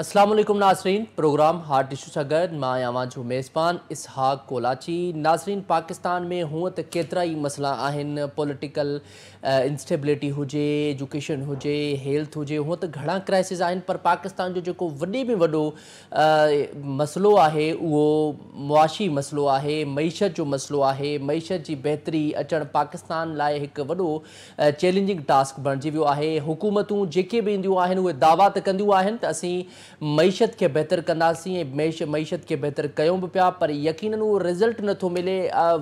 अस्सलाम वालेकुम नाज़रीन, प्रोग्राम हार्ट इशू सां गॾु मां आहियां जो मेज़बान इसहाक़ कोलाची। नाज़रीन, पाकिस्तान में हूअं त केतिरा ई मसइला आहिनि, पॉलिटिकल इंस्टेबिलिटी हुजे, एजुकेशन हुजे, हेल्थ हुजे, हूअं त घणा क्राइसिस आहिनि, पर पाकिस्तान जो जेको वॾे में वॾो मसइलो आहे उहो मुआशी मसइलो आहे, मईशत जो मसइलो आहे। मईशत जी बहितरी अचणु पाकिस्तान लाइ हिकु वॾो चैलेंजिंग टास्क बणिजी वियो आहे। हुकूमतूं जेके बि ईंदियूं आहिनि उहे दावा त कंदियूं आहिनि त असीं मईशत के बेहतर कंदासीं ऐं मईशत के बेहतर कयूं भी पिया, पर यकीनन वो रिज़ल्ट नथो मिले।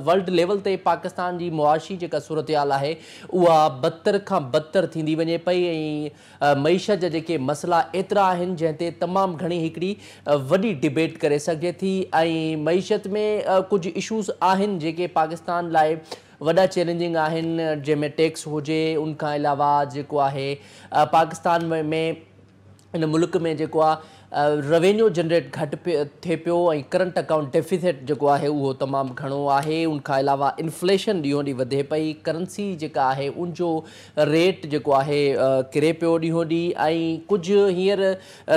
वर्ल्ड लेवल ते पाकिस्तान जी मुआशी जेका सूरत हाल आहे उहा बदतर खां बदतर थींदी वञे पई ऐं मईशत जा जेके मसइला एतिरा आहिनि जंहिं ते तमामु घणी हिकिड़ी वॾी डिबेट करे सघिजे थी। ऐं मईशत में कुझु इशूज़ आहिनि जेके पाकिस्तान लाइ वॾा चैलेंजिंग आहिनि, जंहिंमें टैक्स हुजे, उनखां अलावा जेको आहे पाकिस्तान में इन मुल्क में जेको आहे रेवेन्यू जनरेट घटि थिए पियो ऐं करंट अकाउंट डेफिसिट जेको आहे उहो तमामु घणो आहे। उनखां अलावा इन्फ्लेशन ॾींहों ॾींहुं वधे पई, करंसी जेका आहे उनजो रेट जेको आहे किरे पियो ॾींहों ॾींहुं। ऐं कुझु हींअर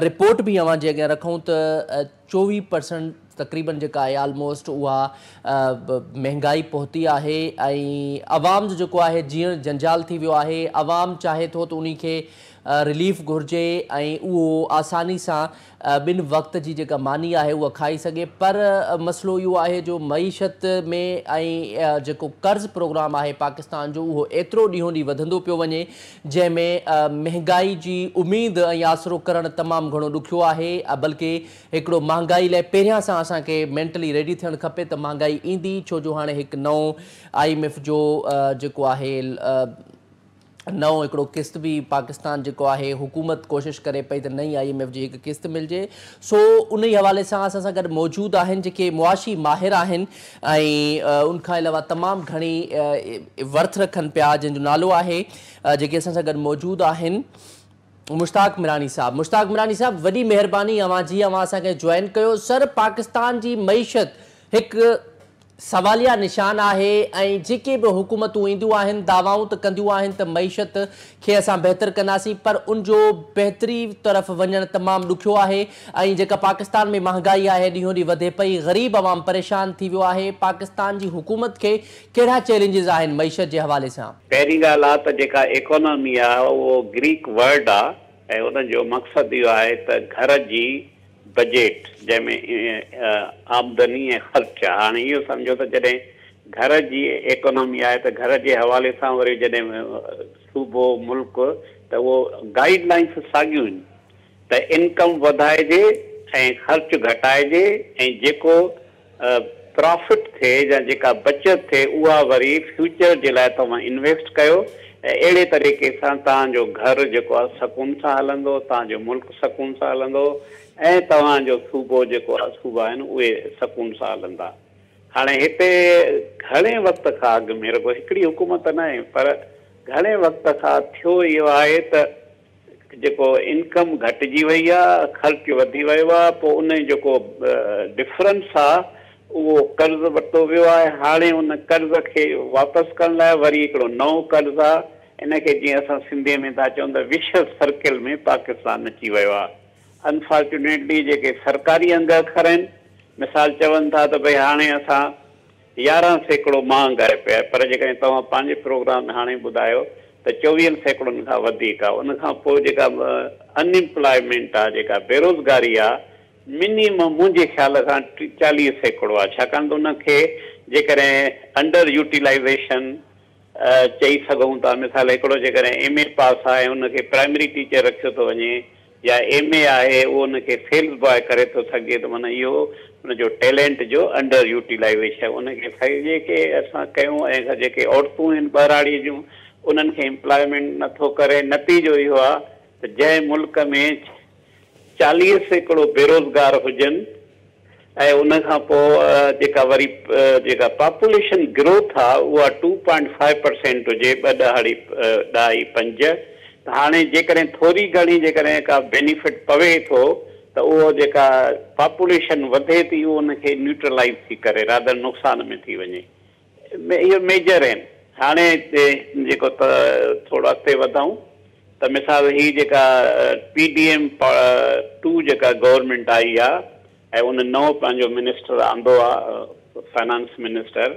रिपोर्ट बि अव्हां जे अॻियां रखूं त 24% तक़रीबन जेका आहे आलमोस्ट उहा महांगाई पहुती आहे ऐं अवाम जो जेको आहे जीअं जंजाल थी वियो आहे। अवाम चाहे थो त उन खे रिलीफ घुरिजे ऐं उहो आसानी सां ॿिनि वक़्त जी जेका मानी आहे उहा खाई सघे, पर मसइलो इहो आहे जो मईशत में ऐं जेको कर्ज़ प्रोग्राम आहे पाकिस्तान जो उहो एतिरो ॾींहों ॾींहुं वधंदो पियो वञे, जंहिंमें महांगाई जी उमेद ऐं आसिरो करणु तमामु घणो ॾुखियो आहे। बल्कि हिकिड़ो महांगाई लाइ पहिरियां सां असांखे मेंटली रेडी थियणु खपे त महांगाई ईंदी, छो जो हाणे हिकु नओं IMF जो जेको आहे नओं हिकिड़ो किस्त बि पाकिस्तान जेको आहे हुकूमत कोशिशि करे पई त नई IMF जी हिकु किस्त मिलिजे। सो उन ई हवाले सां असां सां गॾु मौजूदु आहिनि जेके मुआशी माहिर आहिनि ऐं उनखां अलावा तमामु घणी वर्थ रखनि पिया, जंहिंजो नालो आहे जेके असां सां गॾु मौजूदु आहिनि मुश्ताक मिरानी साहब। मुश्ताक मिरानी साहब, वॾी महिरबानी अव्हां जी, अव्हां असांखे जॉइन कयो। सर, पाकिस्तान जी मईशत हिकु सवालिया निशान आहे ऐं जेके बि हुकूमतूं ईंदियूं आहिनि दावाऊं त कंदियूं आहिनि त मईशत खे असां बहितर कंदासीं, पर उनजो बहितरी तरफ़ वञणु तमामु ॾुखियो आहे। ऐं जेका पाकिस्तान में महांगाई आहे ॾींहों ॾींहुं वधे पई, ग़रीब अवाम परेशान थी वियो आहे। पाकिस्तान जी हुकूमत खे कहिड़ा चैलेंजिस आहिनि मईशत जे हवाले सां? पहिरीं ॻाल्हि आहे त जेका इकोनॉमी आहे उहो ग्रीक वर्ड आहे ऐं उनजो मक़सदु इहो आहे त घर जी बजेट जंहिंमें आमदनी ऐं ख़र्च आहे। हाणे इहो सम्झो त जॾहिं घर जी इकोनॉमी आहे त घर जे हवाले सां वरी जॾहिं सूबो मुल्क त उहो गाइडलाइंस साॻियूं आहिनि त इनकम वधाइजे ऐं ख़र्च घटाइजे ऐं जेको प्रॉफिट थिए या जेका बचत थिए उहा वरी फ्यूचर जे लाइ तव्हां इन्वेस्ट कयो ऐं अहिड़े तरीक़े सां तव्हांजो घर जेको आहे सकून सां हलंदो, तव्हांजो मुल्क सकून सां हलंदो ऐं तव्हांजो सूबो जेको आहे सूबा आहिनि उहे सकून सां हलंदा। हाणे हिते घणे वक़्त खां अॻु में रुॻो हिकिड़ी हुकूमत न आहे, पर घणे वक़्त खां थियो इहो आहे त जेको इनकम घटिजी वई आहे, ख़र्च वधी वियो आहे, पोइ उन जेको डिफरेंस आहे उहो कर्ज़ वरितो वियो आहे। हाणे उन कर्ज़ खे वापसि करण लाइ वरी हिकिड़ो नओं कर्ज़ आहे। इनखे जीअं असां सिंधीअ में था चऊं त विशल सर्किल में पाकिस्तान अची वियो आहे। अनफॉर्चुनेटली जेके सरकारी अंग अखर आहिनि, मिसाल चवनि था त भई हाणे असां 11% महांग आहे पिया, पर जेकॾहिं तव्हां पंहिंजे प्रोग्राम में हाणे ॿुधायो त 24% खां वधीक आहे। उनखां पोइ जेका अनएम्प्लॉयमेंट आहे, जेका बेरोज़गारी आहे, मिनिमम मुंहिंजे ख़्याल खां 40% आहे। छाकाणि त उनखे जेकॾहिं अंडर यूटिलाइज़ेशन चई सघूं था। मिसाल हिकिड़ो जेकॾहिं MA पास आहे उनखे प्राइमरी टीचर रखियो थो वञे, या MA आहे उहो उनखे सेल्स बॉय करे थो सघे, त माना इहो उनजो टैलेंट जो अंडर यूटिलाइज़ेशन उनखे सही के असां कयूं। ऐं जेके औरतूं आहिनि ॿारहाड़ी जूं उन्हनि खे एम्प्लॉयमेंट नथो करे। नतीजो इहो आहे त जंहिं मुल्क में 40% बेरोज़गार हुजनि ऐं उनखां पोइ जेका वरी जेका पॉपुलेशन ग्रोथ आहे उहा 2.5% हुजे, 2.5 त हाणे जेकॾहिं थोरी घणी जेकॾहिं का बेनिफिट पवे थो त उहो जेका पॉपुलेशन वधे थी उहो उनखे न्यूट्रलाइज़ थी करे रादर नुक़सान में थी वञे। इहो मेजर आहिनि। हाणे जेको त थोरो अॻिते वधूं त त मिसाल ही जेका PDM 2 जेका गवर्नमेंट आई आहे ऐं उन नओं पंहिंजो मिनिस्टर आंदो आहे फाइनेंस मिनिस्टर,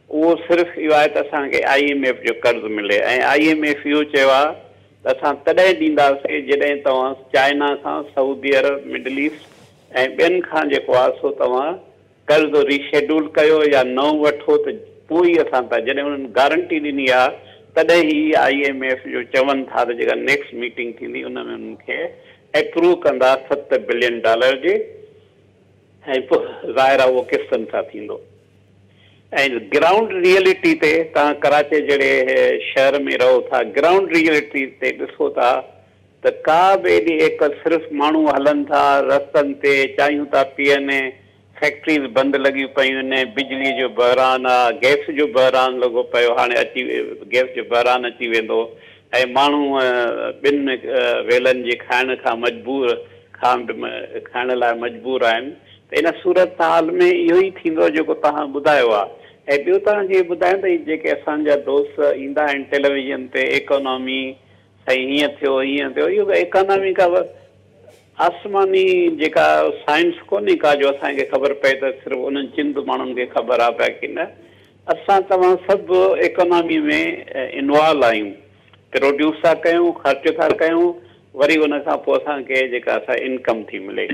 उहो सिर्फ़ु इहो आहे त असांखे IMF जो कर्ज़ु मिले ऐं IMF इहो चयो आहे त असां तॾहिं ॾींदासीं जॾहिं तव्हां चाइना खां, सऊदी अरब, मिडल ईस्ट ऐं ॿियनि खां जेको आहे सो तव्हां कर्ज़ु रीशेड्यूल कयो या नओं वठो त पोइ ई असां था, जॾहिं उन्हनि गारंटी ॾिनी आहे तॾहिं ई IMF जो चवनि था त जेका नेक्स्ट मीटिंग थींदी उन में उन्हनि खे एप्रूव कंदा $7 बिलियन जे, ऐं पोइ ज़ाहिर आहे उहो किस्तनि सां थींदो। ऐं ग्राउंड रियलिटी ते तव्हां कराची जहिड़े शहर में रहो था, ग्राउंड रियलिटी ते ॾिसो था त का बि एॾी एकल सिर्फ़ु माण्हू हलनि था रस्तनि ते, चांहियूं था पीअनि, फैक्ट्रीज़ बंदि लॻियूं पियूं आहिनि, बिजली जो बहिरान आहे, गैस जो बहिरान लॻो पियो, हाणे अची गैस जो बहिरान अची वेंदो ऐं माण्हू ॿिनि वेलनि जे खाइण खां खाइण लाइ मजबूर आहिनि। त इन सूरत हाल में इहो ई थींदो जेको तव्हां ॿुधायो आहे। ऐं ॿियो तव्हां जीअं ॿुधायो त जेके असांजा दोस्त ईंदा आहिनि टेलीविज़न ते, इकोनॉमी साईं हीअं थियो हीअं थियो, इहो इकोनॉमी का आसमानी जेका साइंस कोन्हे का जो असांखे ख़बर पए त सिर्फ़ु उन्हनि चंद माण्हुनि खे ख़बर आहे पिया की न, असां तव्हां सभु इकोनॉमी में इन्वॉल्व आहियूं, प्रोड्यूस था कयूं, ख़र्च था कयूं, वरी उन खां पोइ असांखे जेका असां इनकम थी मिले।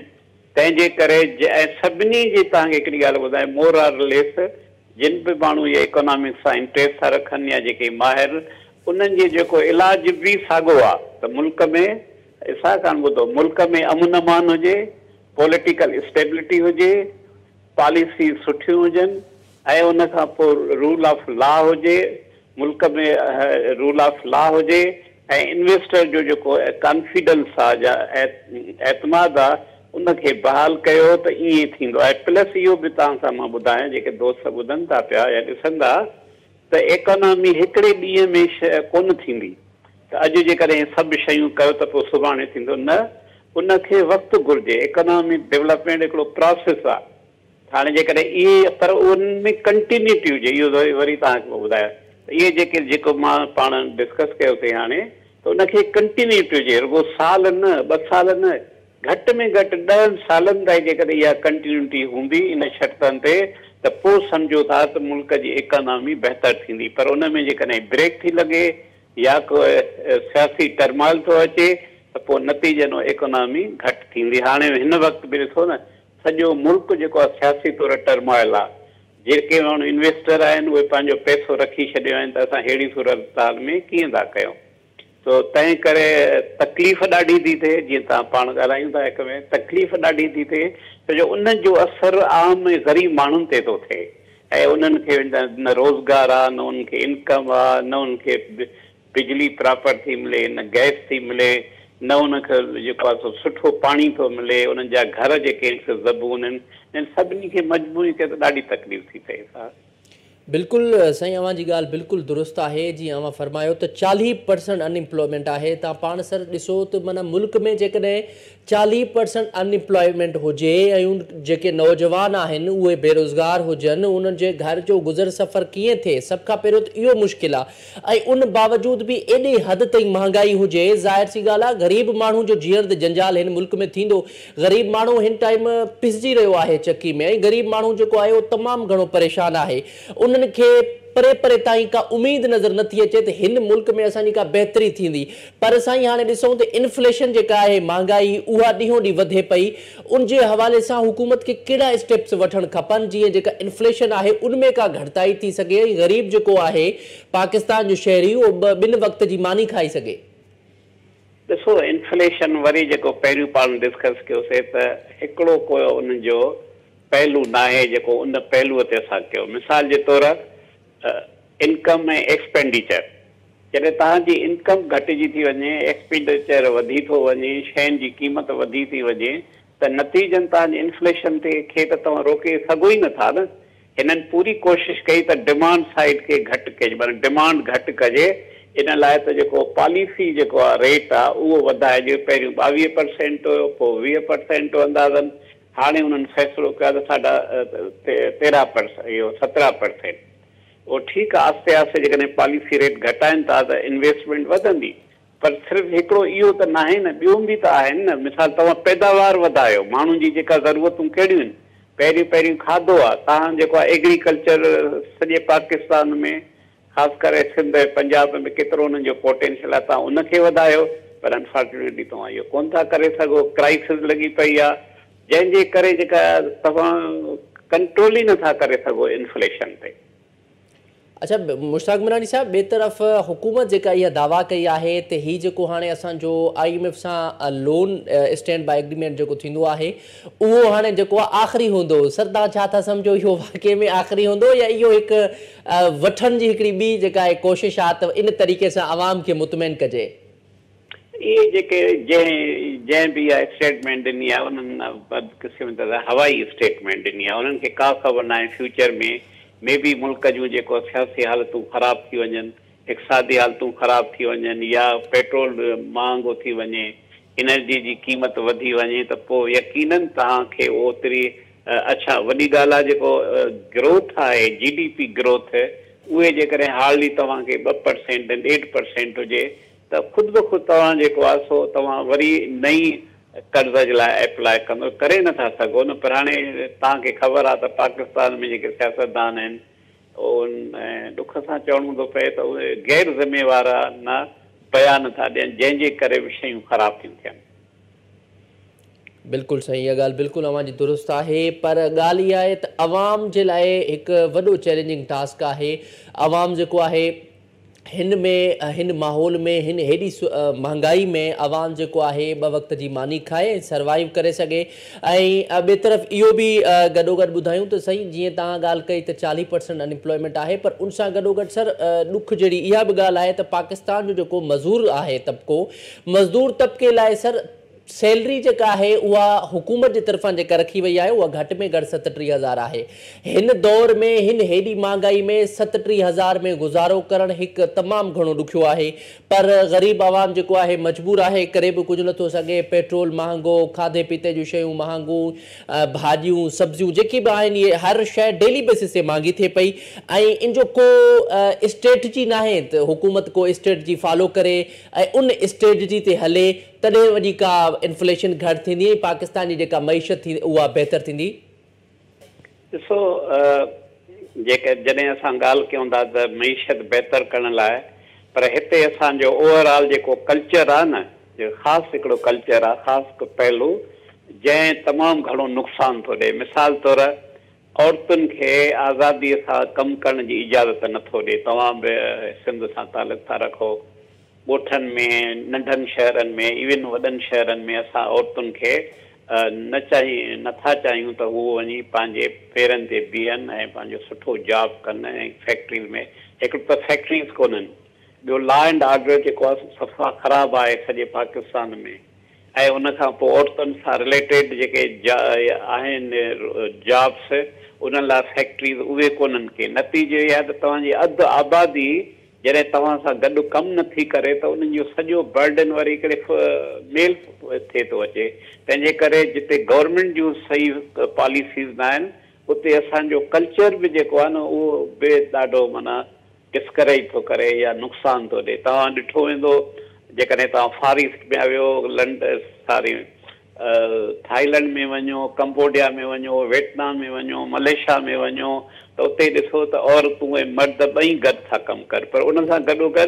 तंहिंजे करे ऐं सभिनी जी तव्हांखे हिकिड़ी ॻाल्हि ॿुधायां, मोर आर लेस जिन बि माण्हू इहे इकोनॉमिक्स सां इंट्रस्ट था रखनि या जेके माहिर, उन्हनि जो जेको इलाज बि साॻियो आहे त मुल्क में छा कान ॿुधो, मुल्क में अमन अमान हुजे, पॉलिटिकल स्टेबिलिटी हुजे, पॉलिसी सुठियूं हुजनि ऐं उन खां पोइ रूल ऑफ लॉ हुजे, मुल्क में रूल ऑफ लॉ हुजे ऐं इन्वेस्टर जो जेको कॉन्फिडेंस आहे या एतमाद आहे उनखे बहाल कयो त ईअं थींदो आहे। प्लस इहो बि तव्हां सां मां ॿुधायां, जेके दोस्त ॿुधनि था पिया या ॾिसंदा, त इकोनॉमी हिकिड़े ॾींहं में कोन थींदी त अॼु जेकॾहिं सभु शयूं कयो त पोइ सुभाणे थींदो, न, उनखे वक़्तु घुरिजे। इकोनॉमिक डेवलपमेंट हिकिड़ो प्रोसेस आहे। हाणे जेकॾहिं इहे पर उनमें कंटिन्यूटी हुजे, इहो वरी तव्हांखे ॿुधायो, इहे जेको मां पाण डिस्कस कयोसीं हाणे, त उनखे कंटिन्यूटी हुजे, रुगो साल न, 2 साल न, घटि में घटि 10 सालनि ताईं जेकॾहिं इहा कंटिन्यूटी हूंदी इन शर्तनि ते त पोइ सम्झो था त मुल्क जी इकोनॉमी बहितर थींदी। पर उन में जेकॾहिं ब्रेक थी लॻे या को सियासी टर्माइल थो अचे त पोइ नतीजनो इकोनॉमी घटि थींदी। हाणे हिन वक़्तु बि ॾिसो न, सॼो मुल्क जेको आहे सियासी तौरु टर्माइल आहे, जेके माण्हू इन्वेस्टर आहिनि उहे पंहिंजो पैसो रखी छॾियो आहिनि त असां अहिड़ी सूरत हाल में कीअं था कयूं। तो तंहिं करे तकलीफ़ ॾाढी थी थिए, जीअं तव्हां पाण ॻाल्हायूं था हिक में, तकलीफ़ ॾाढी थी थिए छो जो उन जो असरु आम ग़रीब माण्हुनि ते थो थिए ऐं उन्हनि खे न रोज़गार आहे, न उन्हनि खे इनकम आहे, न उन्हनि खे बिजली प्रॉपर थी मिले, न गैस थी मिले, न उनखे जेको आहे सो सुठो पाणी थो मिले, उन्हनि जा घर जेके ज़बून आहिनि, सभिनी खे मजबूरी खे त ॾाढी तकलीफ़ थी थिए। बिल्कुलु साईं, अव्हां जी ॻाल्हि बिल्कुलु दुरुस्त आहे। जीअं अव्हां फरमायो त 40% अनएम्प्लॉयमेंट आहे। तव्हां पाण सर ॾिसो त माना मुल्क में जेकॾहिं 40% अनएम्प्लॉयमेंट हुजे ऐं उन जेके नौजवान आहिनि उहे बेरोज़गार हुजनि, उन्हनि जे घर जो गुज़र सफ़र कीअं थिए, सभ खां पहिरियों त इहो मुश्किल आहे। ऐं उन बावजूद बि एॾे हद ताईं महांगाई हुजे, ज़ाहिर सी ॻाल्हि आहे ग़रीब माण्हू जो जीअण त जंजाल हिन मुल्क में थींदो। ग़रीब माण्हू हिन टाइम पिसजी रहियो आहे चकी में, ऐं ग़रीब माण्हू जेको आहे उहो तमामु घणो परेशान आहे। उन्हनि खे परे परे ताईं का उम्मीद नज़र नथी अचे त हिन मुल्क में असांजी का बहितरी थींदी। पर साईं हाणे ॾिसूं त इन्फ्लेशन जेका आहे, महांगाई उहा ॾींहों ॾींहुं वधे पई। उन जे हवाले सां हुकूमत खे कहिड़ा स्टेप्स वठणु खपनि जीअं जेका इन्फ्लेशन आहे उनमें का घटिताई थी सघे, ग़रीब जेको आहे पाकिस्तान जो शहरी उहो 2 वक़्त जी मानी खाई सघे। ॾिसो, इन्फ्लेशन वरी जेको पहिरियों पाण डिस्कस कयोसीं त हिकिड़ो को उन जो पहलू न आहे जेको उन पहलूअ ते असां कयो। मिसाल जे तौरु इनकम ऐं एक्सपेंडिचर, जॾहिं तव्हांजी इनकम घटिजी थी वञे, एक्सपेंडिचर वधी थो वञे, शयुनि जी क़ीमत वधी थी वञे, त नतीजनि तव्हांजे इन्फ्लेशन खे त तव्हां रोके सघो ई नथा न। हिननि पूरी कोशिशि कई त डिमांड साइड खे घटि कजे, माना डिमांड घटि कजे। इन लाइ त जेको पॉलिसी जेको आहे रेट आहे उहो वधाइजे। पहिरियों 22% हुयो, पोइ 20% अंदाज़नि, हाणे उन्हनि फ़ैसिलो कयो त साढा 13%, इहो 17%। उहो ठीकु आहे, आस्ते आस्ते जेकॾहिं पॉलिसी रेट घटाइनि था त इन्वेस्टमेंट वधंदी। पर सिर्फ़ु हिकिड़ो इहो त न आहे न, ॿियूं बि त आहिनि न। मिसाल तव्हां पैदावार वधायो, माण्हुनि जी जेका ज़रूरतूं कहिड़ियूं आहिनि, पहिरियों खाधो आहे। तव्हां जेको आहे एग्रीकल्चर सॼे पाकिस्तान में, ख़ासि करे सिंध ऐं पंजाब में केतिरो उन्हनि जो पोटेंशियल आहे, तव्हां उनखे वधायो। पर अनफॉर्चुनेटली तव्हां इहो कोन था करे सघो। क्राइसिस लॻी पई आहे, जंहिंजे करे जेका तव्हां कंट्रोल ई नथा करे सघो इन्फ्लेशन ते। अच्छा मुश्ताक मिरानी साहब, ॿिए तरफ़ हुकूमत जेका इहा दावा कई आहे त हीउ जेको हाणे असांजो IMF सां लोन स्टैंड बाय एग्रीमेंट जेको थींदो आहे उहो हाणे जेको आहे आख़िरी हूंदो। सर तव्हां छा था सम्झो, इहो वाक़ई में आख़िरी हूंदो या इहो हिकु वठण जी हिकिड़ी ॿी जेका आहे कोशिशि आहे त इन तरीक़े सां आवाम खे मुतमइन कजे? इहे जेके जंहिं बि इहा स्टेटमेंट ॾिनी आहे उन्हनि बदकिस्मत हवाई स्टेटमेंट ॾिनी आहे। उन्हनि खे का ख़बर न आहे फ्यूचर में बि मुल्क जूं जेको सियासी हालतूं ख़राब थी वञनि, इक़्तिसादी हालतूं ख़राब थी वञनि, या पेट्रोल महांगो थी वञे, एनर्जी जी क़ीमत वधी वञे, त पोइ यकीननि तव्हांखे ओतिरी अच्छा वॾी ॻाल्हि आहे जेको ग्रोथ आहे GDP ग्रोथ, उहे जेकॾहिं हाली तव्हांखे 2% 8% हुजे त ख़ुदि ब ख़ुदि तव्हां जेको आहे सो तव्हां वरी नई कर्ज़ जे लाइ अप्लाई कंदो, करे नथा सघो न। पर हाणे तव्हांखे ख़बर आहे त पाकिस्तान में जेके सियासतदान आहिनि उन ॾुख सां चवणो थो पए त उहे गैर ज़िम्मेवार न बयान था ॾियनि, जंहिंजे करे बि शयूं ख़राब थियूं थियनि। बिल्कुलु सही, इहा ॻाल्हि बिल्कुलु अवां जी दुरुस्त आहे। पर ॻाल्हि इहा आहे त अवाम जे लाइ हिकु वॾो चैलेंजिंग टास्क आहे। अवाम जेको आहे हिन माहौल में, हिन हेॾी महांगाई में अवाम जेको आहे 2 वक़्त जी मानी खाए सर्वाइव करे सघे। ऐं ॿिए तरफ़ इहो बि गॾोगॾु ॿुधायूं त सही, जीअं तव्हां ॻाल्हि कई त 40% अनएम्प्लॉयमेंट आहे, पर उन सां गॾोगॾु सर ॾुख जहिड़ी इहा बि ॻाल्हि आहे त पाकिस्तान जो जेको मज़दूर आहे तबिको, मज़दूर तबिके लाइ सर सैलरी जेका आहे उहा हुकूमत जे तरफ़ां जेका रखी वई आहे उहा घटि में घटि 37,000 आहे। हिन दौर में, हिन हेॾी महांगाई में 37,000 में गुज़ारो करणु हिकु तमामु घणो ॾुखियो आहे। पर ग़रीब आवाम जेको आहे मजबूर आहे, करे बि कुझु नथो सघे। पेट्रोल महांगो, खाधे पीते जूं शयूं महांगू, भाॼियूं सब्जियूं जेकी बि आहिनि इहे हर शइ डेली बेसिस ते महांगी थिए पई। ऐं इन जो को स्ट्रेटजी न आहे त हुकूमत को स्ट्रेटजी फॉलो करे ऐं उन स्ट्रेटजी ते हले, तॾहिं वञी का इन्फ्लेशन घटि थींदी, पाकिस्तान जी जेका मईशत थींदी उहा बहितर थींदी। ॾिसो, जॾहिं असां ॻाल्हि कयूं था त मईशत बहितर करण लाइ, पर हिते असांजो ओवरऑल जेको कल्चर आहे न, ख़ासि हिकिड़ो कल्चर आहे, ख़ासि पहलू जंहिं तमामु घणो नुक़सानु थो ॾिए। मिसाल तौरु औरतुनि खे आज़ादीअ सां कमु करण जी इजाज़त नथो ॾिए। तव्हां बि सिंध सां तालुक़ु था रखो, ॻोठनि में, नंढनि शहरनि में, इवन वॾनि शहरनि में असां औरतुनि खे नथा चाहियूं त उहो वञी पंहिंजे पेरनि ते बीहनि ऐं पंहिंजो सुठो जॉब कनि ऐं फैक्ट्रीज़ में। हिकिड़ो त फैक्ट्रीज़ कोन्हनि, ॿियो लॉ एंड ऑर्डर जेको आहे सफ़ा ख़राबु आहे सॼे पाकिस्तान में। ऐं उनखां पोइ औरतुनि सां रिलेटेड जेके आहिनि जॉब्स, उन्हनि लाइ फैक्ट्रीज़ उहे कोन्हनि के। नतीजो इहो आहे त तव्हांजी अधु आबादी जॾहिं तव्हां सां गॾु कमु नथी करे त उन्हनि जो सॼो बर्डन वरी हिकिड़े मेल थिए थो अचे। तंहिंजे करे जिते गवर्नमेंट जूं सही पॉलिसीज़ न आहिनि, उते असांजो कल्चर बि जेको आहे न उहो बि ॾाढो माना डिस्करेज थो करे या नुक़सानु थो ॾिए। तव्हां ॾिठो वेंदो जेकॾहिं तव्हां फार ईस्ट में वियो, थाईलैंड में वञो, कंबोडिया में वञो, वियतनाम में वञो, मलेशिया में वञो, त उते ॾिसो त औरतूं ऐं मर्द ॿई गॾु था कमु कनि। पर उन सां गॾोगॾु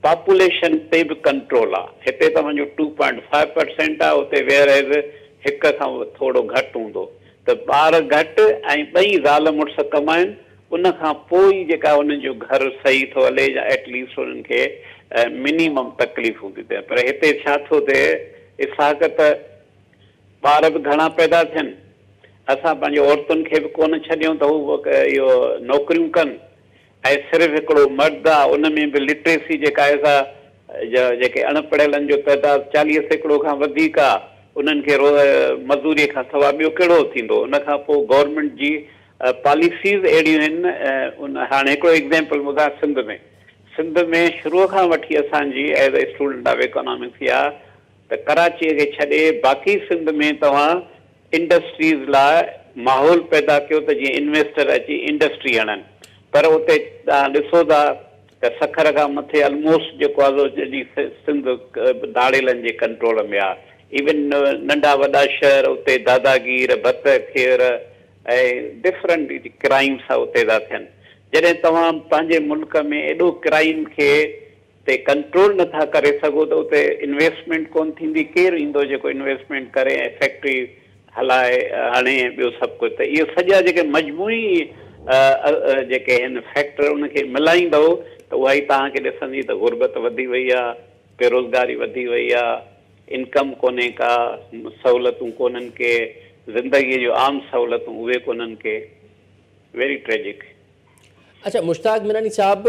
पॉपुलेशन ते बि कंट्रोल आहे। हिते तव्हांजो 2.5% आहे, उते वेयर एज़ 1 खां थोरो घटि हूंदो। त ॿार घटि ऐं ॿई ज़ाल मुड़ुस कमाइनि, उन खां पोइ जेका उन्हनि जो घर सही थो हले या एटलीस्ट उन्हनि खे मिनिमम तकलीफ़ हूंदी थिए। पर हिते छा थो थिए, इसाक त ॿार बि घणा पैदा थियनि, असां पंहिंजी औरतुनि खे बि कोन छॾियूं त हू इहो नौकरियूं कनि, ऐं सिर्फ़ु हिकिड़ो मर्द आहे, उन में बि लिटरेसी जेका आहे सा जेके अणपढ़ियलनि जो तइदाद 40% खां वधीक आहे, उन्हनि खे मज़दूरीअ खां सवाइ ॿियो कहिड़ो थींदो। उनखां पोइ गवर्नमेंट जी पॉलिसीज़ अहिड़ियूं आहिनि। हाणे हिकिड़ो एग्ज़ाम्पल ॿुधायां, सिंध में शुरूअ खां वठी असांजी as a student of economics इहा त कराचीअ खे छॾे बाक़ी सिंध में तव्हां इंडस्ट्रीज़ लाइ माहौल पैदा कयो त जीअं इन्वेस्टर अची इंडस्ट्री हणनि। पर उते तव्हां ॾिसो था त त सखर खां मथे ऑलमोस्ट जेको आहे जॾहिं सिंध दाड़ेलनि जे कंट्रोल में आहे। इवन नंढा वॾा शहर उते दादागीर भत खेर ऐं डिफरेंट क्राइम्स आहे उते था थियनि। जॾहिं तव्हां पंहिंजे मुल्क में एॾो क्राइम खे ते कंट्रोल नथा करे सघो त उते इन्वेस्टमेंट कोन थींदी। केरु ईंदो जेको इन्वेस्टमेंट करे ऐं फैक्ट्री हलाए हणे ॿियो सभु कुझु। त इहे सॼा जेके मजमूई जेके आहिनि फैक्टर उनखे मिलाईंदो त उहा ई तव्हांखे ॾिसंदी त गुरबत वधी वई आहे, बेरोज़गारी वधी वई आहे, इनकम कोन्हे का, सहूलियतूं कोन्हनि के, ज़िंदगीअ जो आम सहूलियतूं उहे कोन्हनि के। Very tragic. अच्छा मुश्ताक मीनानी साहब,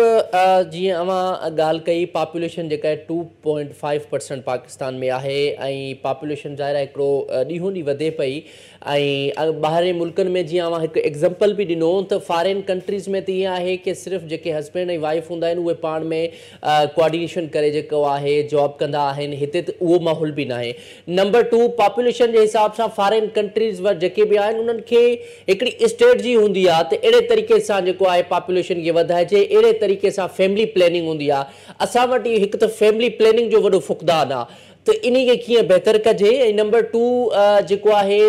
जीअं अवां ॻाल्हि कई पॉपुलेशन जेका आहे 2.5% पाकिस्तान में आहे ऐं पॉपुलेशन ज़ाहिर आहे हिकिड़ो ॾींहों ॾींहुं वधे पई ऐं ॿाहिरि मुल्कनि में जीअं अवां हिकु एग्ज़ाम्पल बि ॾिनो त फॉरेन कंट्रीज़ में त ईअं आहे कि सिर्फ़ु जेके हस्बैंड ऐं वाइफ हूंदा आहिनि उहे पाण में कोऑर्डिनेशन करे जेको आहे जॉब कंदा आहिनि। हिते त उहो माहौल बि न आहे। नंबर 2, पॉपुलेशन जे हिसाब सां फॉरेन कंट्रीज़ जेके बि आहिनि उन्हनि खे हिकिड़ी स्ट्रेटजी हूंदी आहे त अहिड़े तरीक़े सां जेको आहे पॉपुलेशन खे वधाइजे, अहिड़े तरीक़े सां फैमिली प्लैनिंग हूंदी आहे। असां वटि हिकु त फैमिली प्लैनिंग जो वॾो फुक़दान आहे, त इन खे कीअं बहितर कजे। ऐं नंबर 2 जेको आहे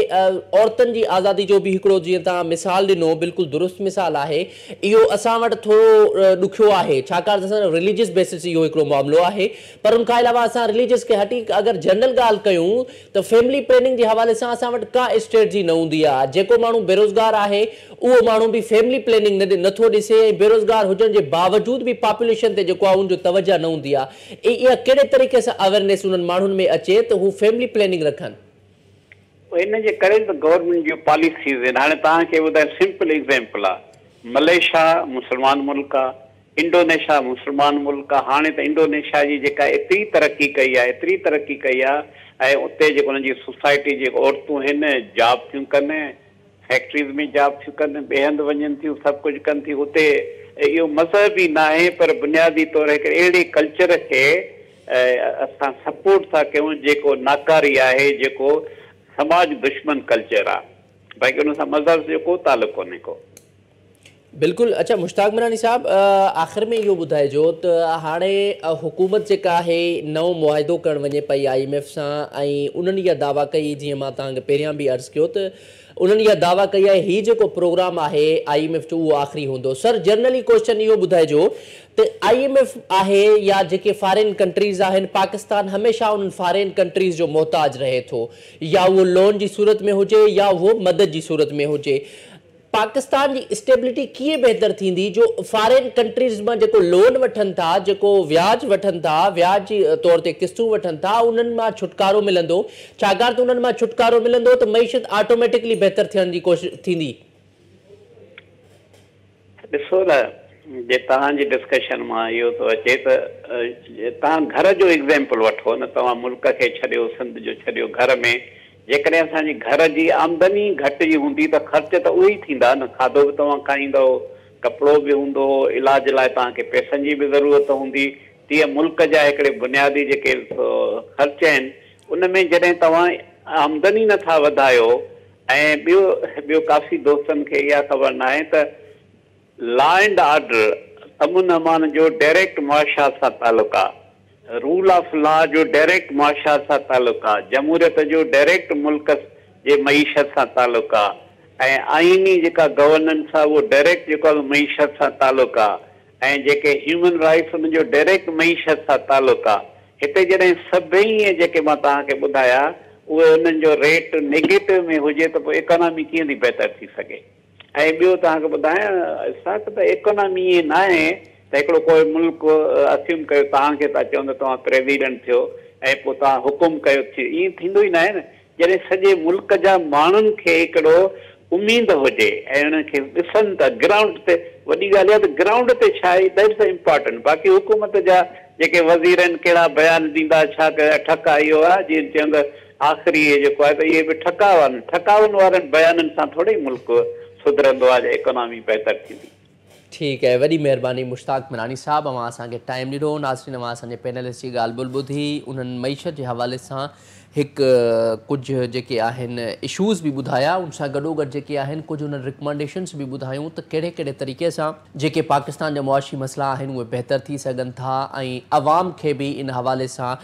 औरतुनि जी आज़ादी जो बि हिकिड़ो जीअं तव्हां मिसाल ॾिनो, बिल्कुलु दुरुस्त मिसाल आहे। इहो असां वटि थोरो ॾुखियो आहे छाकाणि त असां रिलीजियस बेसिस इहो हिकिड़ो मामिलो आहे। पर उन खां अलावा असां रिलीजियस खे हटी अगरि जनरल ॻाल्हि कयूं त फैमिली प्लैनिंग जे हवाले सां असां वटि का स्ट्रेटजी न हूंदी आहे। जेको माण्हू बेरोज़गार आहे उहो माण्हू बि फैमिली प्लैनिंग नथो ॾिसे ऐं बेरोज़गार हुजण जे बावजूद बि पॉपुलेशन ते जेको आहे उनजो तवजह न हूंदी आहे। इहा कहिड़े तरीक़े सां अवेयरनेस उन्हनि माण्हुनि में अचे त हू फैमिली प्लैनिंग रखनि। इन जे करे त गवर्नमेंट जूं पॉलिसीज़ आहिनि। हाणे तव्हांखे ॿुधाए सिंपल एग्ज़ाम्पल आहे, मलेशिया मुस्लमान मुल्क आहे, इंडोनेशिया मुस्लमान मुल्क आहे। हाणे त इंडोनेशिया जी जेका एतिरी तरक़ी कई आहे, एतिरी तरक़ी कई आहे ऐं उते जेको उन्हनि जी सोसाइटी जेको औरतूं आहिनि जॉब थियूं कनि, फैक्ट्रीज़ में जॉब थियूं कनि, ॿिए हंधि वञनि थियूं, सभु कुझु कनि थियूं। उते इहो मज़हब ई न आहे पर बुनियादी तौरु हिकिड़े अहिड़े कल्चर खे असां सपोर्ट था कयूं जेको नाकारी आहे, जेको समाज दुश्मन कल्चर आहे। बाक़ी उन सां मज़हब जो को तालुक़ु कोन्हे को। बिल्कुलु। अच्छा मुश्ताक मीनानी साहब, आख़िर में इहो ॿुधाइजो त हाणे हुकूमत जेका आहे नओं मुआहिदो करणु वञे पई IMF सां ऐं उन्हनि इहा दावा कई, जीअं मां तव्हांखे पहिरियां बि अर्ज़ु कयो त उन्हनि इहा दावा कई आहे हीउ जेको प्रोग्राम आहे IMF जो उहो आख़िरी हूंदो। सर जनरली क्वेश्चन इहो ॿुधाइजो त IMF आहे या जेके फॉरेन कंट्रीज़ आहिनि, पाकिस्तान हमेशह उन्हनि फॉरेन कंट्रीज़ जो मोहताज रहे थो, या उहो लोन जी सूरत में हुजे या उहो मदद जी सूरत में हुजे। पाकिस्तान जी स्टेबिलिटी कीअं बहितर थींदी जो फॉरेन कंट्रीज़ मां जेको लोन वठनि था, जेको व्याज वठनि था, व्याज जी तौर ते किस्तूं वठनि था, उन्हनि मां छुटकारो मिलंदो। छाकाणि त उन्हनि मां छुटकारो मिलंदो त मईशत ऑटोमेटिकली बहितर थियण जी कोशिशि थींदी। ॾिसो न, जे तव्हांजी डिस्कशन मां इहो थो अचे त तव्हां घर जो एग्ज़ाम्पल वठो न। तव्हां मुल्क खे छॾियो, सिंध जो छॾियो, घर में जेकॾहिं असांजी घर जी आमदनी घटि जी हूंदी त ख़र्च त उहे ई थींदा न। खाधो बि तव्हां खाईंदव, कपिड़ो बि हूंदो, इलाज लाइ तव्हांखे पैसनि जी बि ज़रूरत हूंदी। तीअं मुल्क जा हिकिड़े बुनियादी जेके ख़र्च आहिनि उन में जॾहिं तव्हां आमदनी नथा वधायो। ऐं ॿियो काफ़ी दोस्तनि खे इहा ख़बर न आहे त लॉ एंड ऑर्डर अमन अमान जो डायरेक्ट मुआशियात सां तालुक़ु आहे, रूल ऑफ लॉ जो डायरेक्ट मुआशियात सां तालुक़ु आहे, जमहूरियत जो डायरेक्ट मुल्क जे मईशत सां तालुक़ु आहे, ऐं आइनी जेका गवर्नेंस आहे उहो डायरेक्ट जेको आहे मईशत सां तालुक़ु आहे, ऐं जेके ह्यूमन राइट्स उनजो डायरेक्ट मईशत सां तालुक़ु आहे। हिते जॾहिं सभई जेके मां तव्हांखे ॿुधाया उहे उन्हनि जो रेट नेगेटिव में हुजे त पोइ इकोनॉमी कीअं थी बहितर थी सघे। ऐं ॿियो तव्हांखे ॿुधायां, असांखे त इकोनॉमी ईअं न आहे त हिकिड़ो कोई मुल्क अस्यूम कयो तव्हांखे था चवनि त तव्हां प्रेसिडेंट थियो ऐं पोइ तव्हां हुकुम कयो थियो, ईअं थींदो ई न आहे न। जॾहिं सॼे मुल्क जा माण्हुनि खे हिकिड़ो उमेद हुजे ऐं उनखे ॾिसनि था ग्राउंड ते, वॾी ॻाल्हि आहे त ग्राउंड ते छा आहे दैट्स इम्पोर्टेंट। बाक़ी हुकूमत जा जेके वज़ीर आहिनि कहिड़ा बयान ॾींदा, छा कया, ठका इहो आहे जीअं चवंदा आख़िरी जेको आहे त इहे बि ठकाव आहिनि। ठकावनि वारनि बयाननि सां थोरी मुल्क सुधरंदो आहे, इकोनॉमी बहितर थींदी। ठीकु आहे, वॾी महिरबानी मुश्ताक मीनानी साहब, असां असांखे टाइम ॾिनो। नाज़रीन, असांजे पैनलिस्ट जी ॻाल्हि ॿुधी, उन्हनि मईशत जे हवाले सां हिकु कुझु जेके आहिनि इशूज़ बि ॿुधाया, उन सां गॾोगॾु जेके आहिनि कुझु उन्हनि रिकमेंडेशन्स बि ॿुधायूं त कहिड़े कहिड़े तरीक़े सां जेके पाकिस्तान जा मुआशी मसइला आहिनि उहे बहितर थी सघनि था ऐं अवाम खे बि इन हवाले सां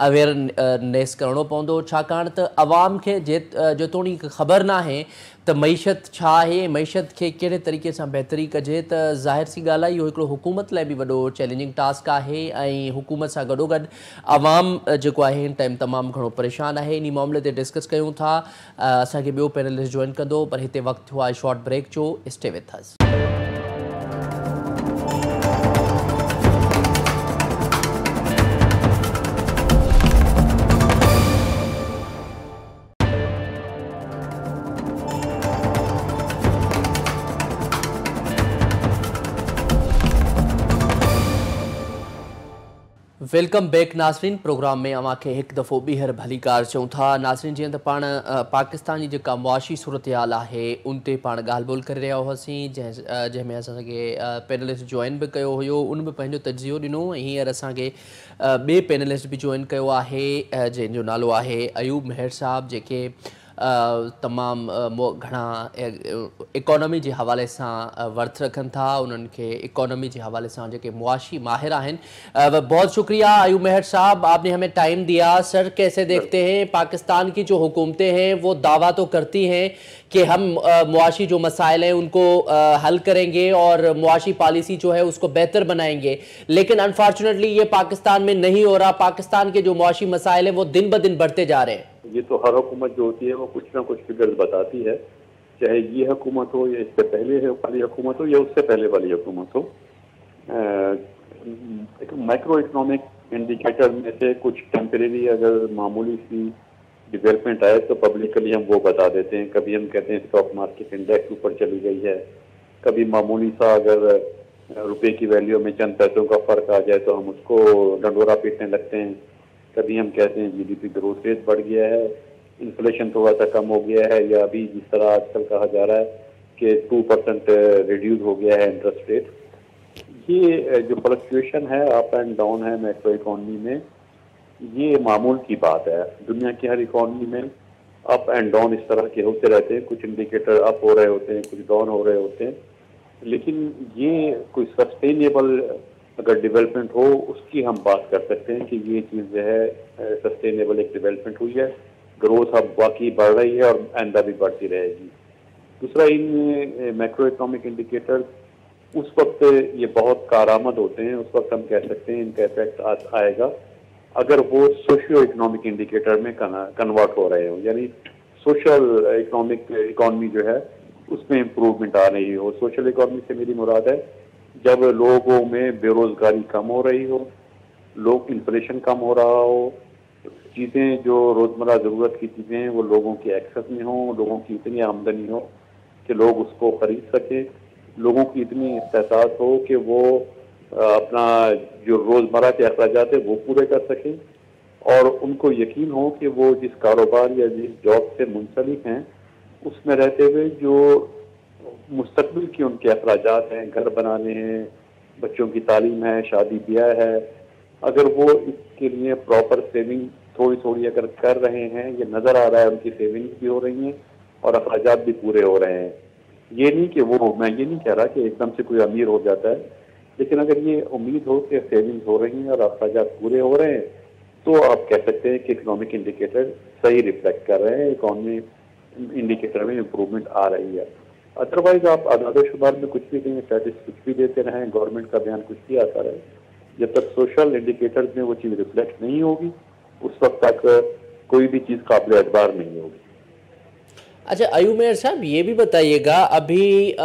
अवेयरनेस करिणो पवंदो, छाकाणि त अवाम खे जेतोणीकि ख़बर नाहे त मईशत छा आहे, मईशत खे कहिड़े तरीक़े सां बहितरी कजे, त ज़ाहिर सी ॻाल्हि आहे इहो हिकिड़ो हुकूमत लाइ बि वॾो चैलेंजिंग टास्क आहे ऐं हुकूमत सां गॾोगॾु अवाम जेको आहे हिन टाइम तमामु घणो परेशान आहे। इन मामले ते डिस्कस कयूं था। असांखे ॿियो पैनलिस्ट जॉइन कंदो, पर हिते वक़्तु थियो आहे शॉर्ट ब्रेक जो। Stay with us. Welcome back नाज़रीन। प्रोग्राम में अव्हांखे हिकु दफ़ो ॿीहर भली कार चऊं था। नाज़रीन, जीअं त पाण पाकिस्तान जी जेका मुआशी सूरत हाल आहे उन ते पाण ॻाल्हि ॿोल करे रहिया हुआसीं, जंहिंमें असांखे पैनलिस्ट जॉइन बि कयो हुयो, उन बि पंहिंजो तजियो ॾिनो ऐं हींअर असांखे ॿिए पैनलिस्ट बि जॉइन कयो आहे जंहिंजो नालो आहे अयूब मेहर साहब, जेके तमामु घणा इकोनॉमी जे हवाले सां वर्थ रखनि था। उन्हनि खे इकोनॉमी जे हवाले सां जेके मुआशी माहिर आहिनि। बहुत शुक्रिया अयूब मेहर साहब, आपने हमें टाइम दिया। सर, कैसे देखते हैं पाकिस्तान की जो हुकूमतें हैं वो दावा तो करती हैं कि हम मुआशी जो मसाइल हैं उनको हल करेंगे और मुआशी पॉलिसी जो है उसको बेहतर बनाएंगे, लेकिन अनफॉर्चुनेटली ये पाकिस्तान में नहीं हो रहा। पाकिस्तान के जो मुआशी मसाइल हैं वो दिन ब दिन बढ़ते जा रहे हैं। ये तो हर हुकूमत जो होती है वो कुछ ना कुछ फिगर्स बताती है, चाहे ये हुकूमत हो या इससे पहले वाली हुकूमत हो या उससे पहले वाली हुकूमत हो। एक माइक्रो इकोनॉमिक इंडिकेटर में से कुछ टेम्परेरी अगर मामूली सी डेवलपमेंट आए तो पब्लिकली हम वो बता देते हैं। कभी हम कहते हैं स्टॉक मार्केट इंडेक्स ऊपर चली गई है, कभी मामूली सा अगर रुपए की वैल्यू में चंद पैसों का फर्क आ जाए तो हम उसको डंडोरा पीटने लगते हैं। कभी हम कहते हैं जीडीपी ग्रोथ रेट बढ़ गया है, इन्फ्लेशन थोड़ा सा कम हो गया है, या अभी जिस तरह आजकल कहा जा रहा है कि 2% रिड्यूस हो गया है इंटरेस्ट रेट। ये जो फ्लक्चुएशन है, अप एंड डाउन है मैक्रो इकोनॉमी में, ये मामूल की बात है। दुनिया की हर इकोनॉमी में अप एंड डाउन इस तरह के होते रहते हैं। कुछ इंडिकेटर अप हो रहे होते हैं, कुछ डाउन हो रहे होते हैं, लेकिन ये कोई सस्टेनेबल अगर डेवलपमेंट हो उसकी हम बात कर सकते हैं कि ये चीज़ जो है सस्टेनेबल एक डेवलपमेंट हुई है, ग्रोथ अब वाकई बढ़ रही है और आइंदा भी बढ़ती रहेगी। दूसरा, इन मैक्रो इकोनॉमिक इंडिकेटर उस वक्त ये बहुत कारआमद होते हैं, उस वक्त हम कह सकते हैं इनका इफेक्ट आएगा अगर वो सोशियो इकोनॉमिक इंडिकेटर में कन्वर्ट हो रहे हो, यानी सोशल इकोनॉमिक इकोनॉमी जो है उसमें इम्प्रूवमेंट आ रही हो। सोशल इकोनॉमी से मेरी मुराद है जब लोगों में बेरोजगारी कम हो रही हो, लोग इन्फ्लेशन कम हो रहा हो, चीज़ें जो रोज़मर्रा ज़रूरत की चीज़ें हैं वो लोगों की एक्सेस में हो, लोगों की इतनी आमदनी हो कि लोग उसको खरीद सकें, लोगों की इतनी इस्तेताद हो कि वो अपना जो रोज़मर्रा के अखराजात है वो पूरे कर सकें, और उनको यकीन हो कि वो जिस कारोबार या जिस जॉब से मुंसलिक हैं उसमें रहते हुए जो मुस्तकबिल की उनके अखराजात हैं, घर बनाने हैं, बच्चों की तालीम है, शादी ब्याह है, अगर वो इसके लिए प्रॉपर सेविंग थोड़ी थोड़ी अगर कर रहे हैं, ये नज़र आ रहा है उनकी सेविंग्स भी हो रही हैं और अखराजात भी पूरे हो रहे हैं। ये नहीं कि वो, मैं ये नहीं कह रहा कि एकदम से कोई अमीर हो जाता है, लेकिन अगर ये उम्मीद हो कि सेविंग्स हो रही हैं और अखराजात पूरे हो रहे हैं तो आप कह सकते हैं कि इकोनॉमिक इंडिकेटर सही रिफ्लेक्ट कर रहे हैं, इकोनॉमी इंडिकेटर में इम्प्रूवमेंट आ रही है। अदरवाइज आप आदाद शुमार में कुछ भी देंगे, स्टैटिस्टिक्स कुछ भी देते रहें, गवर्नमेंट का बयान कुछ भी आता रहे, जब तक सोशल इंडिकेटर्स में वो चीज़ रिफ्लेक्ट नहीं होगी उस वक्त तक कोई भी चीज़ काबिल एतबार नहीं होगी। अच्छा अयूब मेहर साहब, ये भी बताइएगा, अभी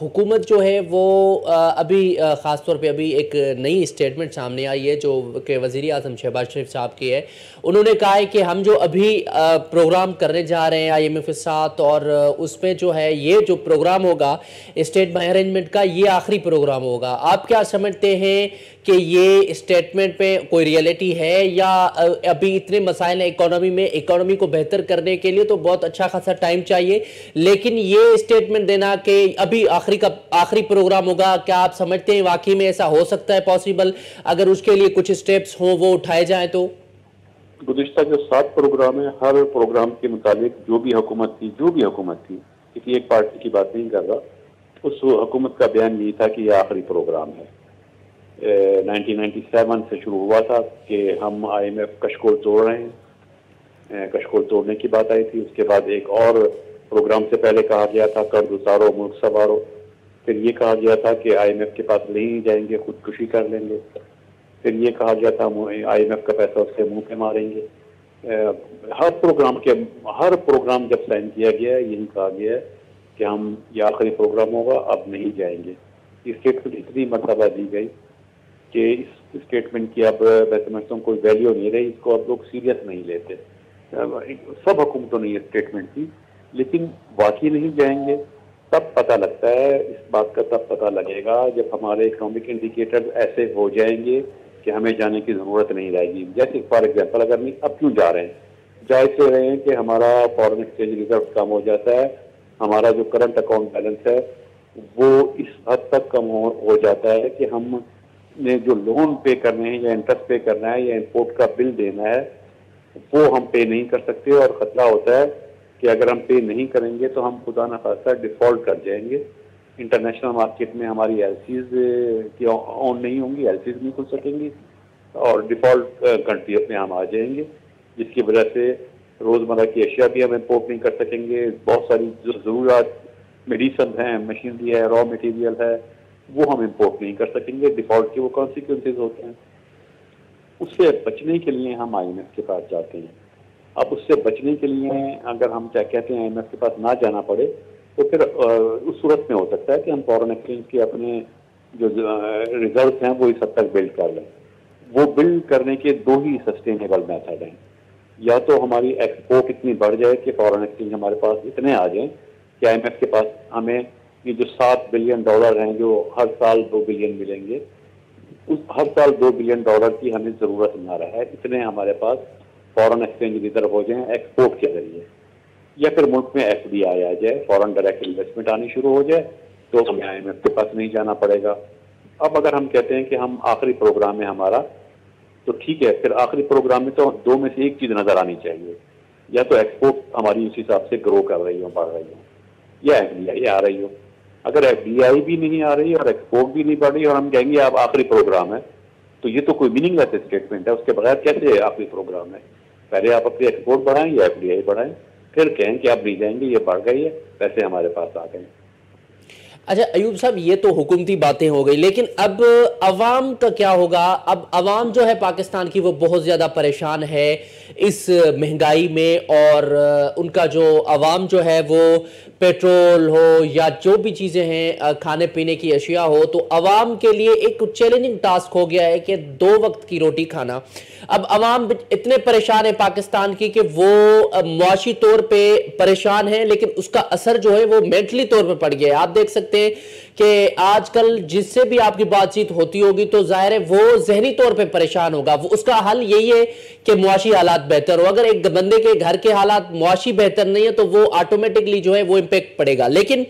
हुकूमत जो है वो अभी ख़ास तौर पे अभी एक नई स्टेटमेंट सामने आई है जो कि वज़ीर आज़म शहबाज शरीफ साहब की है। उन्होंने कहा है कि हम जो अभी प्रोग्राम करने जा रहे हैं IMF के साथ, और उसमें जो है ये जो प्रोग्राम होगा स्टेट बाय अरेंजमेंट का, ये आखिरी प्रोग्राम होगा। आप क्या समझते हैं कि ये स्टेटमेंट पे कोई रियलिटी है, या अभी इतने मसाइल हैं इकोनॉमी में, इकोनॉमी को बेहतर करने के लिए तो बहुत अच्छा खासा टाइम चाहिए, लेकिन ये स्टेटमेंट देना कि अभी आखिरी प्रोग्राम होगा, क्या आप समझते हैं वाकई में ऐसा हो सकता है पॉसिबल, अगर उसके लिए कुछ स्टेप्स हों वो उठाए जाएं तो? गुज़िश्ता जो 7 प्रोग्राम है, हर प्रोग्राम के मुताबिक जो भी हुकूमत थी, किसी एक पार्टी की बात नहीं कर रहा, उस हुकूमत का बयान यही था कि ये आखिरी प्रोग्राम है। 1997 से शुरू हुआ था कि हम IMF कशकोल तोड़ रहे हैं, कशकोल तोड़ने की बात आई थी। उसके बाद एक और प्रोग्राम से पहले कहा गया था कर्ज उतारो मुल्क संवारो, फिर ये कहा गया था कि IMF के पास नहीं जाएंगे, खुदकुशी कर लेंगे, फिर ये कहा गया था IMF का पैसा उसके मुंह पे मारेंगे। हर प्रोग्राम जब साइन किया गया है यही कहा गया है कि हम ये आखिरी प्रोग्राम होगा, अब नहीं जाएंगे। ये स्टेटमेंट इतनी मरतबा दी गई कि इस स्टेटमेंट की अब मैं समझता हूँ कोई वैल्यू नहीं रही, इसको अब लोग सीरियस नहीं लेते। सब हुकूमतों ने ये स्टेटमेंट दी, लेकिन वाकई नहीं जाएंगे तब पता लगता है। इस बात का तब पता लगेगा जब हमारे इकोनॉमिक इंडिकेटर ऐसे हो जाएंगे कि हमें जाने की ज़रूरत नहीं रहेगी। जैसे फॉर एग्जांपल, अगर नहीं अब क्यों जा रहे हैं, जा इससे रहे हैं कि हमारा फॉरेन एक्सचेंज रिजर्व कम हो जाता है, हमारा जो करंट अकाउंट बैलेंस है वो इस हद तक कम हो जाता है कि हमने जो लोन पे करने हैं या इंटरेस्ट पे करना है या इंपोर्ट का बिल देना है वो हम पे नहीं कर सकते, और खतरा होता है कि अगर हम पे नहीं करेंगे तो हम खुदा न खास्ता डिफॉल्ट कर जाएंगे। इंटरनेशनल मार्केट में हमारी एलसीज की ऑन नहीं होंगी, एलसीज नहीं खुल सकेंगी और डिफॉल्ट कंट्री अपने हम आ जाएंगे, जिसकी वजह से रोज़मर्रा की अशिया भी हम इम्पोर्ट नहीं कर सकेंगे। बहुत सारी जो ज़रूरत मेडिसन हैं, मशीनरी है, रॉ मटेरियल है, वो हम इम्पोर्ट नहीं कर सकेंगे। डिफॉल्ट के वो कॉन्सिक्वेंसेज होते हैं। उससे बचने के लिए हम IMF के पास जाते हैं। अब उससे बचने के लिए अगर हम क्या कहते हैं IMF के पास ना जाना पड़े तो फिर उस सूरत में हो सकता है कि हम फॉरेन एक्सचेंज के अपने जो रिजर्व हैं वो इस हद तक बिल्ड कर लें। वो बिल्ड करने के दो ही सस्टेनेबल मेथड हैं। या तो हमारी एक्सपोर्ट इतनी बढ़ जाए कि फॉरेन एक्सचेंज हमारे पास इतने आ जाएं कि IMF के पास हमें ये जो $7 बिलियन हैं जो हर साल 2 बिलियन मिलेंगे, उस हर साल $2 बिलियन की हमें ज़रूरत ना रहे, इतने हमारे पास फॉरेन एक्सचेंज रिजर्व हो जाएं एक्सपोर्ट के जरिए। या फिर मुल्क में FDI आ जाए, फॉरेन डायरेक्ट इन्वेस्टमेंट आनी शुरू हो जाए, तो हमें IMF के पास नहीं जाना पड़ेगा। अब अगर हम कहते हैं कि हम आखिरी प्रोग्राम है हमारा, तो ठीक है, फिर आखिरी प्रोग्राम में तो दो में से एक चीज़ नज़र आनी चाहिए, या तो एक्सपोर्ट हमारी उस हिसाब से ग्रो कर रही हो, बढ़ रही हो, या FDI आ रही हो। अगर FDI भी नहीं आ रही और एक्सपोर्ट भी नहीं बढ़ रही और हम कहेंगे अब आखिरी प्रोग्राम है, तो ये तो कोई मीनिंगलेस स्टेटमेंट है। उसके बगैर कैसे आखिरी प्रोग्राम है? पहले आप अपनी एक्सपोर्ट बढ़ाएं या FDI बढ़ाएं, फिर कहें कि आप नहीं जाएंगे, ये बढ़ गई है, पैसे हमारे पास आ गए। अच्छा अयूब साहब, ये तो हुकूमती बातें हो गई, लेकिन अब अवाम का क्या होगा? अब अवाम जो है पाकिस्तान की वो बहुत ज़्यादा परेशान है इस महंगाई में, और उनका जो अवाम जो है वो पेट्रोल हो या जो भी चीज़ें हैं, खाने पीने की अशिया हो, तो अवाम के लिए एक चैलेंजिंग टास्क हो गया है कि 2 वक्त की रोटी खाना। अब अवाम इतने परेशान है पाकिस्तान की कि वो मुआशी तौर पे परेशान है, लेकिन उसका असर जो है वो मेंटली तौर पे पड़ गया है। आप देख सकते हैं कि आजकल जिससे भी आपकी बातचीत होती होगी तो जाहिर है वो जहनी तौर पे परेशान होगा। वो उसका हल यही है कि मुआशी हालात बेहतर हो। अगर एक बंदे के घर के हालात मुआशी बेहतर नहीं है तो वो ऑटोमेटिकली जो है वो इम्पैक्ट पड़ेगा। लेकिन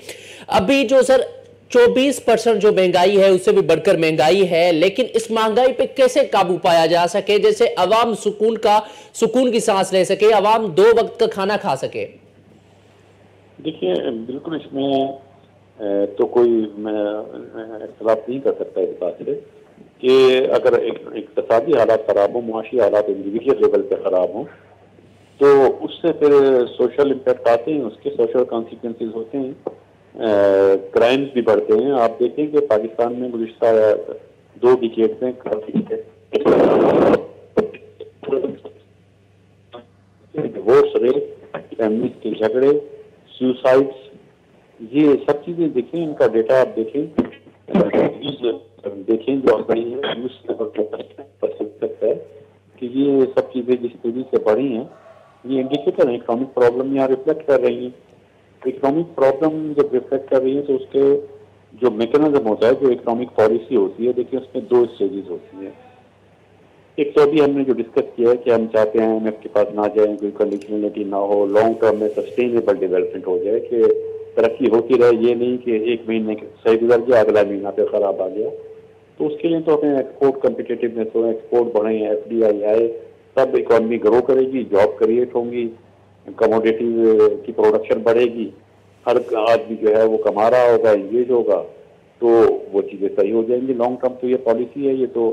अभी जो सर 24% जो महंगाई है उससे भी बढ़कर महंगाई है, लेकिन इस महंगाई पे कैसे काबू पाया जा सके, जैसे अवाम सुकून की सांस ले सके, अवाम 2 वक्त का खाना खा सके? देखिए, बिल्कुल इसमें तो कोई मैं इख्तलाफ नहीं कर सकता इस बात से कि अगर इक़्तिसादी हालात ख़राब हो, मुआशी हालात इंडिविजुअल लेवल पे ख़राब हो, तो उससे फिर सोशल इम्पैक्ट आते हैं, उसके सोशल कॉन्सिक्वेंसेस होते हैं, क्राइम्स भी बढ़ते हैं। आप देखें कि पाकिस्तान में गुज़िश्ता 2 डिकेड में डिवोर्स रेट, फैमिली के झगड़े, सुसाइड्स, ये सब चीज़ें देखें, इनका डेटा आप देखें जो बढ़ी है, सकता है कि ये सब चीज़ें जिस तेजी से बढ़ी हैं ये इंडिकेटर है इकोनॉमिक प्रॉब्लम यहाँ रिफ्लेक्ट कर रही हैं। इकोनॉमिक प्रॉब्लम जब रिफ्लेक्ट कर रही है तो उसके जो मैकेनिज्म होता है, जो इकोनॉमिक पॉलिसी होती है, देखिए उसमें 2 स्टेजेस होती है। एक तो अभी हमने जो डिस्कस किया है कि हम चाहते हैं IMF के पास ना जाएं, कोई कंडीशनलिटी ना हो, लॉन्ग टर्म में सस्टेनेबल डेवलपमेंट हो जाए कि तरक्की होती रहे, ये नहीं कि एक महीने सही गुजर गया अगला महीना पे खराब आ गया। तो उसके लिए तो हमें एक्सपोर्ट कम्पिटिटिवनेस हो, एक्सपोर्ट बढ़े, FDI आए, तब इकॉनमी ग्रो करेगी, जॉब क्रिएट होंगी, कमोडिटी की प्रोडक्शन बढ़ेगी, हर आदमी जो है वो कमा रहा होगा, इंगेज होगा, तो वो चीज़ें सही हो जाएंगी। लॉन्ग टर्म तो ये पॉलिसी है, ये तो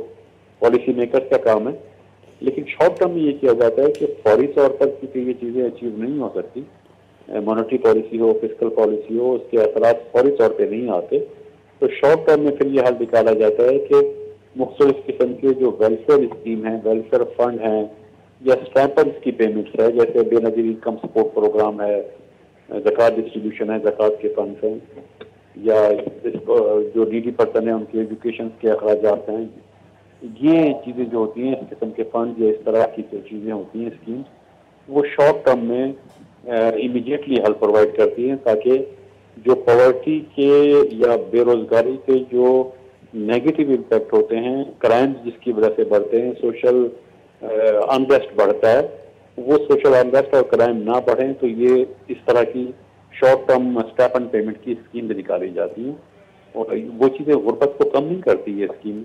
पॉलिसी मेकर्स का काम है। लेकिन शॉर्ट टर्म में ये किया जाता है कि फौरी तौर पर क्योंकि ये चीज़ें अचीव नहीं हो सकती, मॉनेटरी पॉलिसी हो, फिस्कल पॉलिसी हो, उसके असरात फौरी तौर पे नहीं आते, तो शॉर्ट टर्म में फिर ये हल निकाला जाता है कि मुख्तलिफ किस्म के जो वेलफेयर स्कीम है, वेलफेयर फंड हैं, या स्टैम्पर्स की पेमेंट्स है, जैसे बेनजीर इनकम सपोर्ट प्रोग्राम है, ज़कात डिस्ट्रीब्यूशन है, ज़कात के फंड्स हैं, या जो नीडी पर्सन है उनके एजुकेशन के अखराजात हैं, ये चीज़ें जो होती हैं, इस किस्म के फंड या इस तरह की जो चीज़ें होती हैं स्कीम्स, वो शॉर्ट टर्म में इमीडिएटली हल प्रोवाइड करती हैं, ताकि जो पॉवर्टी के या बेरोजगारी के जो नेगेटिव इम्पैक्ट होते हैं, क्राइम्स जिसकी वजह से बढ़ते हैं, सोशल अनरेस्ट बढ़ता है, वो सोशल अनरेस्ट और क्राइम ना बढ़ें, तो ये इस तरह की short term step and payment की स्कीम निकाली जाती हैं। और वो चीज़ें गुर्बत को कम नहीं करती है स्कीम,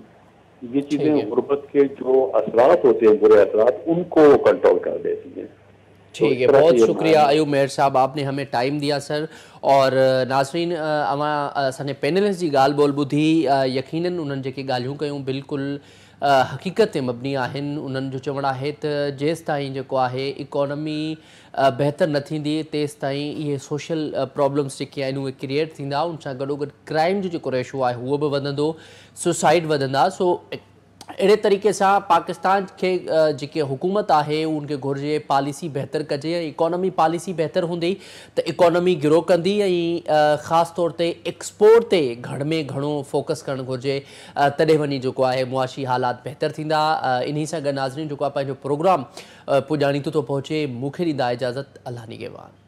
ये चीज़ें गुर्बत के जो असरात होते हैं, बुरे असरात, उनको कंट्रोल कर देती हैं। ठीक है, बहुत शुक्रिया अयूब मेहर साहब, आपने हमें टाइम दिया सर। और नाज़रीन, असांजे पैनलिस्ट जी ॻाल्हि ॿोल ॿुधी, यकीनन उन्हनि जेके ॻाल्हियूं कयूं बिल्कुलु हक़ीक़त ते मबनी आहिनि। उन्हनि जो चवणु आहे त जेसि ताईं जेको आहे इकॉनमी बहितर न थींदी, तेसि ताईं इहे सोशल प्रॉब्लम्स जेके आहिनि उहे क्रिएट थींदा, उन सां गॾोगॾु क्राइम जो जेको रेशो आहे उहो बि वधंदो, सुसाइड वधंदा। सो अहिड़े तरीक़े सां पाकिस्तान खे जेके हुकूमत आहे उनखे घुरिजे पॉलिसी बहितर कजे, ऐं इकॉनमी पॉलिसी बहितर हूंदी त इकॉनमी ग्रो कंदी, ऐं ख़ासि तौर ते एक्सपोर्ट ते घण में घणो फोकस करणु घुरिजे, तॾहिं वञी जेको आहे मुआशी हालात बहितर थींदा। इन्ही सां गॾु नाज़रीन जेको आहे पंहिंजो प्रोग्राम पुॼाणींदो थो पहुचे, मूंखे ॾींदा इजाज़त, अल्लाह निगहबान।